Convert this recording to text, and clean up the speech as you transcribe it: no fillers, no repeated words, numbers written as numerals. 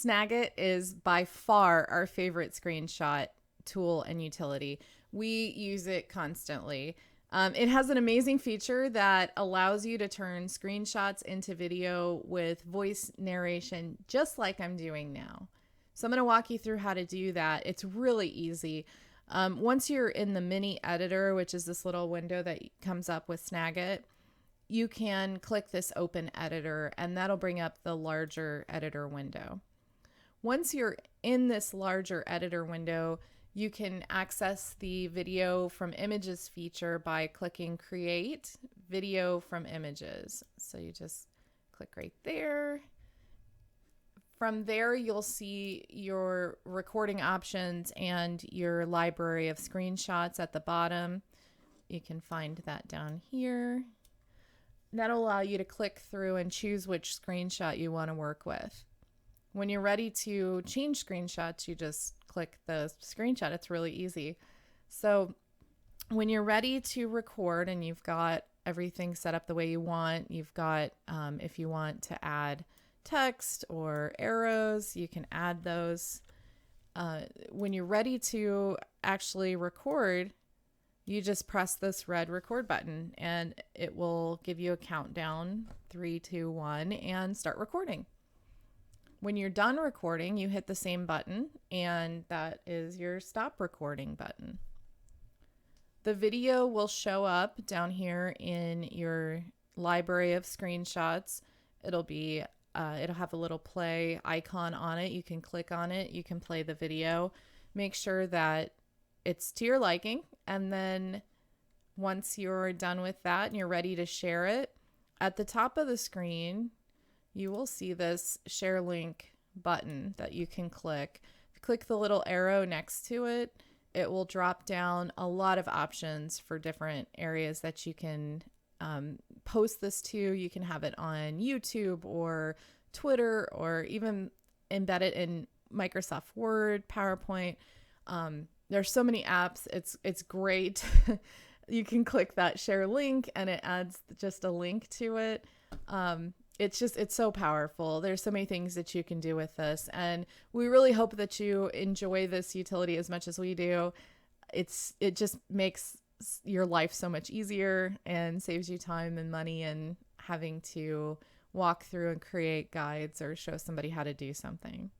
Snagit is by far our favorite screenshot tool and utility. We use it constantly. It has an amazing feature that allows you to turn screenshots into video with voice narration, just like I'm doing now. So I'm going to walk you through how to do that. It's really easy. Once you're in the mini editor, which is this little window that comes up with Snagit, you can click this open editor and that'll bring up the larger editor window. Once you're in this larger editor window, you can access the video from images feature by clicking create video from images. So you just click right there. From there, you'll see your recording options and your library of screenshots at the bottom. You can find that down here. That'll allow you to click through and choose which screenshot you want to work with. When you're ready to change screenshots, you just click the screenshot. It's really easy. So when you're ready to record and you've got everything set up the way you want, you've got, if you want to add text or arrows, you can add those. When you're ready to actually record, you just press this red record button and it will give you a countdown, 3, 2, 1, and start recording. When you're done recording, you hit the same button and that is your stop recording button. The video will show up down here in your library of screenshots. It'll have a little play icon on it. You can click on it. You can play the video. Make sure that it's to your liking. And then once you're done with that and you're ready to share it, at the top of the screen, you will see this share link button that you can click. If you click the little arrow next to it, it will drop down a lot of options for different areas that you can post this to. You can have it on YouTube or Twitter or even embed it in Microsoft Word, PowerPoint. There's so many apps. It's great. You can click that share link and it adds just a link to it. It's so powerful. There's so many things that you can do with this. And we really hope that you enjoy this utility as much as we do. It just makes your life so much easier and saves you time and money and having to walk through and create guides or show somebody how to do something.